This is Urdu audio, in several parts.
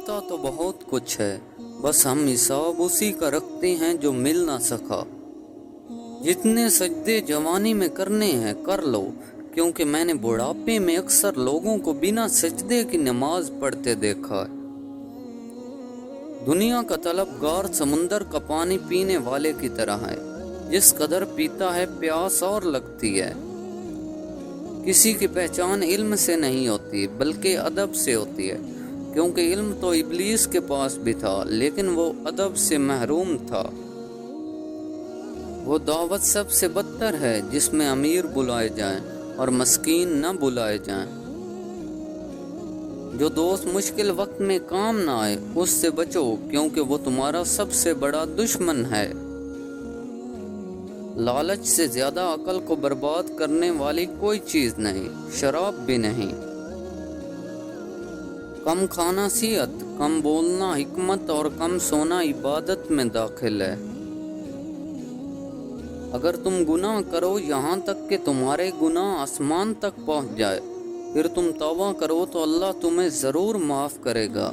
ملتا تو بہت کچھ ہے، بس ہم حساب اسی کا رکھتے ہیں جو مل نہ سکا۔ جتنے سجدے جوانی میں کرنے ہیں کر لو، کیونکہ میں نے بڑھاپے میں اکثر لوگوں کو بنا سجدے کی نماز پڑھتے دیکھا ہے۔ دنیا کا طلبگار سمندر کا پانی پینے والے کی طرح ہے، جس قدر پیتا ہے پیاس اور لگتی ہے۔ کسی کی پہچان علم سے نہیں ہوتی بلکہ ادب سے ہوتی ہے، کیونکہ علم تو ابلیس کے پاس بھی تھا لیکن وہ ادب سے محروم تھا۔ وہ دعوت سب سے بدتر ہے جس میں امیر بلائے جائیں اور مسکین نہ بلائے جائیں۔ جو دوست مشکل وقت میں کام نہ آئے اس سے بچو، کیونکہ وہ تمہارا سب سے بڑا دشمن ہے۔ لالچ سے زیادہ عقل کو برباد کرنے والی کوئی چیز نہیں، شراب بھی نہیں۔ کم کھانا صحت، کم بولنا حکمت اور کم سونا عبادت میں داخل ہے۔ اگر تم گناہ کرو یہاں تک کہ تمہارے گناہ آسمان تک پہنچ جائے، پھر تم توبہ کرو تو اللہ تمہیں ضرور معاف کرے گا۔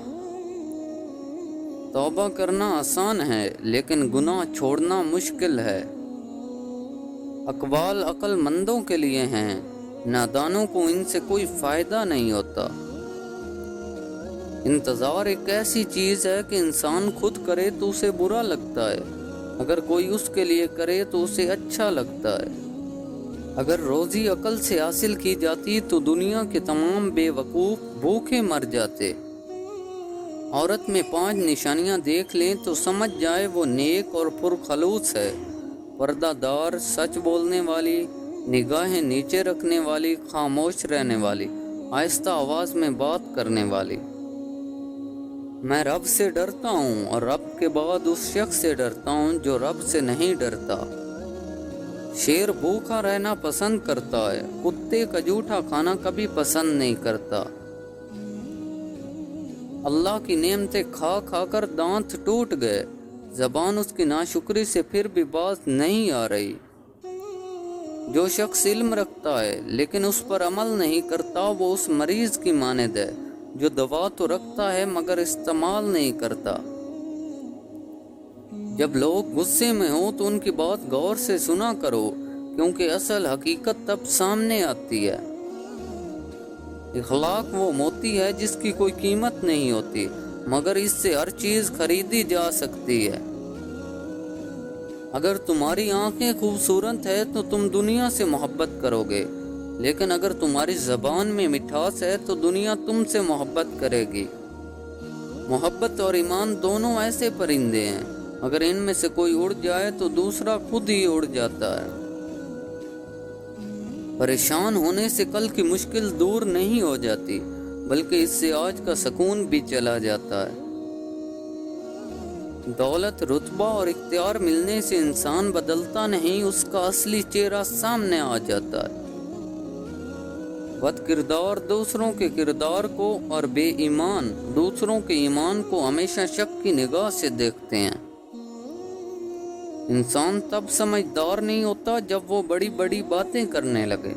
توبہ کرنا آسان ہے لیکن گناہ چھوڑنا مشکل ہے۔ اقوال عقل مندوں کے لیے ہیں، نادانوں کو ان سے کوئی فائدہ نہیں ہوتا۔ انتظار ایک ایسی چیز ہے کہ انسان خود کرے تو اسے برا لگتا ہے، اگر کوئی اس کے لیے کرے تو اسے اچھا لگتا ہے۔ اگر روزی عقل سے حاصل کی جاتی تو دنیا کے تمام بے وقوف بھوکے مر جاتے۔ عورت میں 5 نشانیاں دیکھ لیں تو سمجھ جائے وہ نیک اور پرخلوص ہے۔ پردہ دار، سچ بولنے والی، نگاہیں نیچے رکھنے والی، خاموش رہنے والی، آہستہ آواز میں بات کرنے والی۔ میں رب سے ڈرتا ہوں اور رب کے بعد اس شخص سے ڈرتا ہوں جو رب سے نہیں ڈرتا۔ شیر بھوکا رہنا پسند کرتا ہے، کتے کا جھوٹا کھانا کبھی پسند نہیں کرتا۔ اللہ کی نعمتیں کھا کھا کر دانت ٹوٹ گئے، زبان اس کی ناشکری سے پھر بھی باز نہیں آ رہی۔ جو شخص علم رکھتا ہے لیکن اس پر عمل نہیں کرتا وہ اس مریض کی مانند ہے جو دوا تو رکھتا ہے مگر استعمال نہیں کرتا۔ جب لوگ غصے میں ہوں تو ان کی بات غور سے سنا کرو، کیونکہ اصل حقیقت تب سامنے آتی ہے۔ اخلاق وہ موتی ہے جس کی کوئی قیمت نہیں ہوتی، مگر اس سے ہر چیز خریدی جا سکتی ہے۔ اگر تمہاری آنکھیں خوبصورت ہے تو تم دنیا سے محبت کرو گے، لیکن اگر تمہاری زبان میں مٹھاس ہے تو دنیا تم سے محبت کرے گی۔ محبت اور ایمان دونوں ایسے پرندے ہیں، اگر ان میں سے کوئی اڑ جائے تو دوسرا خود ہی اڑ جاتا ہے۔ پریشان ہونے سے کل کی مشکل دور نہیں ہو جاتی، بلکہ اس سے آج کا سکون بھی چلا جاتا ہے۔ دولت، رتبہ اور اختیار ملنے سے انسان بدلتا نہیں، اس کا اصلی چہرہ سامنے آ جاتا ہے۔ بد کردار دوسروں کے کردار کو اور بے ایمان دوسروں کے ایمان کو ہمیشہ شک کی نگاہ سے دیکھتے ہیں۔ انسان تب سمجھدار نہیں ہوتا جب وہ بڑی بڑی باتیں کرنے لگے،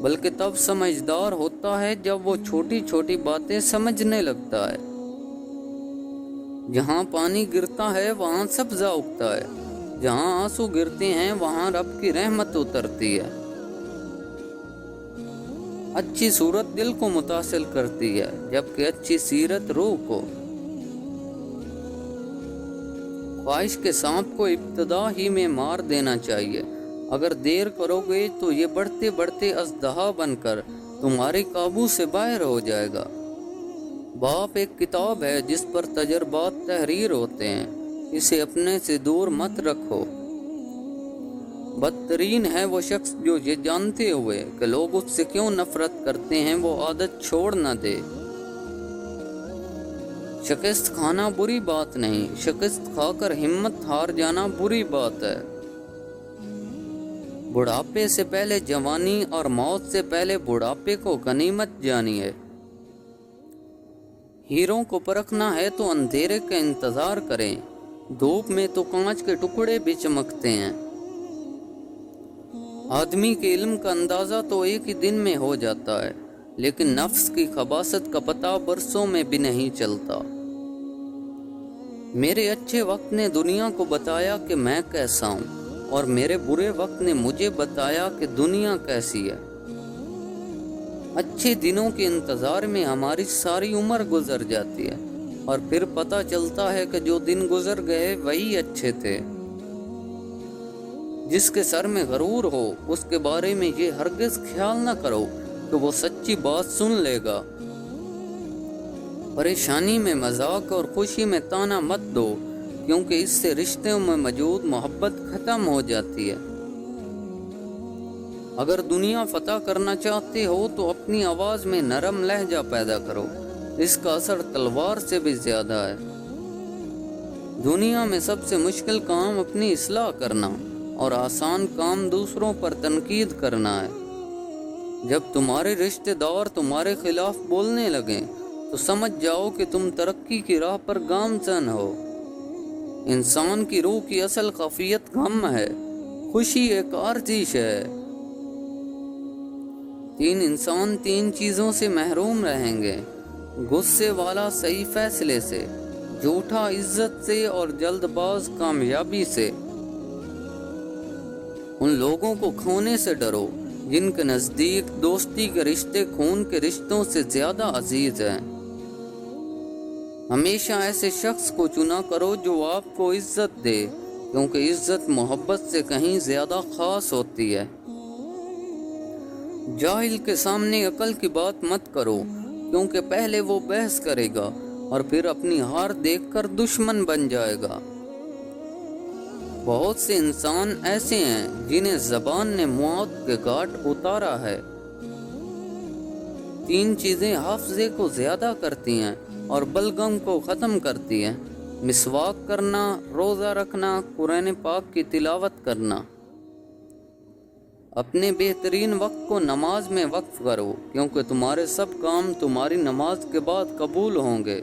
بلکہ تب سمجھدار ہوتا ہے جب وہ چھوٹی چھوٹی باتیں سمجھنے لگتا ہے۔ جہاں پانی گرتا ہے وہاں سبزہ اگتا ہے، جہاں آنسو گرتے ہیں وہاں رب کی رحمت اترتی ہے۔ اچھی صورت دل کو متاثر کرتی ہے، جبکہ اچھی سیرت روح کو۔ خواہش کے سانپ کو ابتدا ہی میں مار دینا چاہیے، اگر دیر کرو گے تو یہ بڑھتے بڑھتے اژدہا بن کر تمہارے قابو سے باہر ہو جائے گا۔ باپ ایک کتاب ہے جس پر تجربات تحریر ہوتے ہیں، اسے اپنے سے دور مت رکھو۔ بدترین ہے وہ شخص جو یہ جانتے ہوئے کہ لوگ اس سے کیوں نفرت کرتے ہیں وہ عادت چھوڑ نہ دے۔ شکست کھانا بری بات نہیں، شکست کھا کر ہمت ہار جانا بری بات ہے۔ بڑھاپے سے پہلے جوانی اور موت سے پہلے بڑھاپے کو غنیمت جانیے۔ ہیروں کو پرکھنا ہے تو اندھیرے کا انتظار کریں، دھوپ میں تو کانچ کے ٹکڑے بھی چمکتے ہیں۔ آدمی کے علم کا اندازہ تو ایک ہی دن میں ہو جاتا ہے، لیکن نفس کی خباثت کا پتہ برسوں میں بھی نہیں چلتا۔ میرے اچھے وقت نے دنیا کو بتایا کہ میں کیسا ہوں، اور میرے برے وقت نے مجھے بتایا کہ دنیا کیسی ہے۔ اچھے دنوں کے انتظار میں ہماری ساری عمر گزر جاتی ہے، اور پھر پتہ چلتا ہے کہ جو دن گزر گئے وہی اچھے تھے۔ جس کے سر میں غرور ہو اس کے بارے میں یہ ہرگز خیال نہ کرو کہ وہ سچی بات سن لے گا۔ پریشانی میں مذاق اور خوشی میں طعنہ مت دو، کیونکہ اس سے رشتوں میں موجود محبت ختم ہو جاتی ہے۔ اگر دنیا فتح کرنا چاہتے ہو تو اپنی آواز میں نرم لہجہ پیدا کرو، اس کا اثر تلوار سے بھی زیادہ ہے۔ دنیا میں سب سے مشکل کام اپنی اصلاح کرنا اور آسان کام دوسروں پر تنقید کرنا ہے۔ جب تمہارے رشتہ دار تمہارے خلاف بولنے لگیں تو سمجھ جاؤ کہ تم ترقی کی راہ پر گامزن ہو۔ انسان کی روح کی اصل خفیت غم ہے، خوشی ایک عارضی ہے۔ انسان تین چیزوں سے محروم رہیں گے: غصے والا صحیح فیصلے سے، جھوٹا عزت سے، اور جلد باز کامیابی سے۔ ان لوگوں کو کھونے سے ڈرو جن کے نزدیک دوستی کے رشتے خون کے رشتوں سے زیادہ عزیز ہیں۔ ہمیشہ ایسے شخص کو چنا کرو جو آپ کو عزت دے، کیونکہ عزت محبت سے کہیں زیادہ خاص ہوتی ہے۔ جاہل کے سامنے عقل کی بات مت کرو، کیونکہ پہلے وہ بحث کرے گا اور پھر اپنی ہار دیکھ کر دشمن بن جائے گا۔ بہت سے انسان ایسے ہیں جنہیں زبان نے موت کے گھاٹ اتارا ہے۔ تین چیزیں حافظے کو زیادہ کرتی ہیں اور بلغم کو ختم کرتی ہیں: مسواک کرنا، روزہ رکھنا، قرآن پاک کی تلاوت کرنا۔ اپنے بہترین وقت کو نماز میں وقف کرو، کیونکہ تمہارے سب کام تمہاری نماز کے بعد قبول ہوں گے۔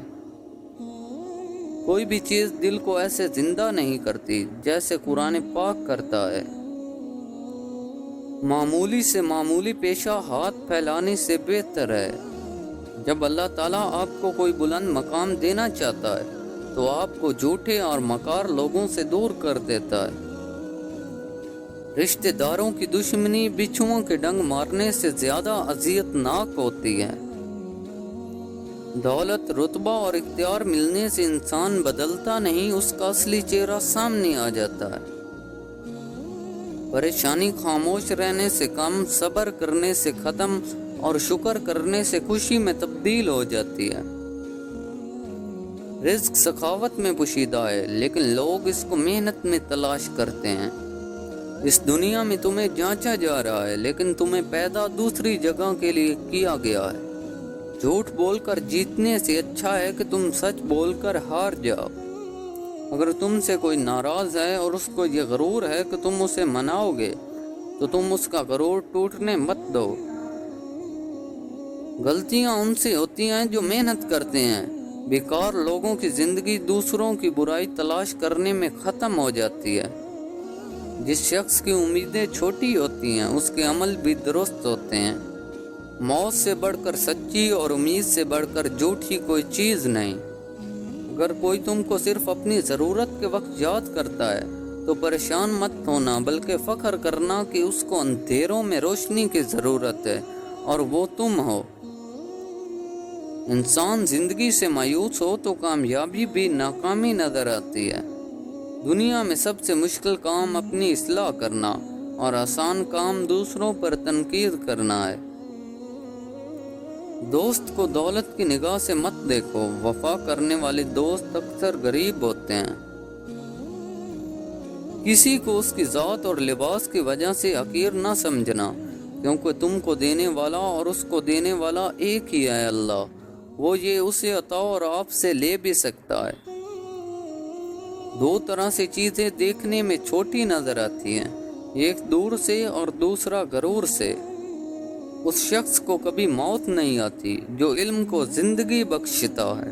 کوئی بھی چیز دل کو ایسے زندہ نہیں کرتی جیسے قرآن پاک کرتا ہے۔ معمولی سے معمولی پیشہ ہاتھ پھیلانے سے بہتر ہے۔ جب اللہ تعالیٰ آپ کو کوئی بلند مقام دینا چاہتا ہے تو آپ کو جھوٹے اور مکار لوگوں سے دور کر دیتا ہے۔ رشتہ داروں کی دشمنی بچھوؤں کے ڈنگ مارنے سے زیادہ اذیت ناک ہوتی ہے۔ دولت، رتبہ اور اختیار ملنے سے انسان بدلتا نہیں، اس کا اصلی چہرہ سامنے آ جاتا ہے۔ پریشانی خاموش رہنے سے کم، صبر کرنے سے ختم، اور شکر کرنے سے خوشی میں تبدیل ہو جاتی ہے۔ رزق سخاوت میں پوشیدہ ہے، لیکن لوگ اس کو محنت میں تلاش کرتے ہیں۔ اس دنیا میں تمہیں جانچا جا رہا ہے، لیکن تمہیں پیدا دوسری جگہ کے لیے کیا گیا ہے۔ جھوٹ بول کر جیتنے سے اچھا ہے کہ تم سچ بول کر ہار جاؤ۔ اگر تم سے کوئی ناراض ہے اور اس کو یہ غرور ہے کہ تم اسے مناؤ گے تو تم اس کا غرور ٹوٹنے مت دو۔ غلطیاں ان سے ہوتی ہیں جو محنت کرتے ہیں۔ بیکار لوگوں کی زندگی دوسروں کی برائی تلاش کرنے میں ختم ہو جاتی ہے۔ جس شخص کی امیدیں چھوٹی ہوتی ہیں اس کے عمل بھی درست ہوتے ہیں۔ موت سے بڑھ کر سچی اور امید سے بڑھ کر جھوٹی کوئی چیز نہیں۔ اگر کوئی تم کو صرف اپنی ضرورت کے وقت یاد کرتا ہے تو پریشان مت ہونا، بلکہ فخر کرنا کہ اس کو اندھیروں میں روشنی کی ضرورت ہے اور وہ تم ہو۔ انسان زندگی سے مایوس ہو تو کامیابی بھی ناکامی نظر آتی ہے۔ دنیا میں سب سے مشکل کام اپنی اصلاح کرنا اور آسان کام دوسروں پر تنقید کرنا ہے۔ دوست کو دولت کی نگاہ سے مت دیکھو، وفا کرنے والے دوست اکثر غریب ہوتے ہیں۔ کسی کو اس کی ذات اور لباس کی وجہ سے حقیر نہ سمجھنا، کیونکہ تم کو دینے والا اور اس کو دینے والا ایک ہی ہے، اللہ۔ وہ یہ اسے عطا اور آپ سے لے بھی سکتا ہے۔ دو طرح سے چیزیں دیکھنے میں چھوٹی نظر آتی ہیں، ایک دور سے اور دوسرا غرور سے۔ اس شخص کو کبھی موت نہیں آتی جو علم کو زندگی بخشتا ہے۔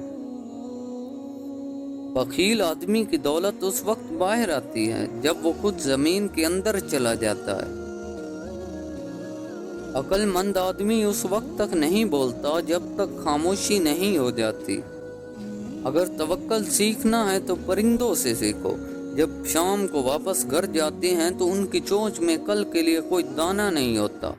بخیل آدمی کی دولت اس وقت باہر آتی ہے جب وہ خود زمین کے اندر چلا جاتا ہے۔ عقل مند آدمی اس وقت تک نہیں بولتا جب تک خاموشی نہیں ہو جاتی۔ اگر توکل سیکھنا ہے تو پرندوں سے سیکھو، جب شام کو واپس گھر جاتے ہیں تو ان کی چونچ میں کل کے لیے کوئی دانہ نہیں ہوتا۔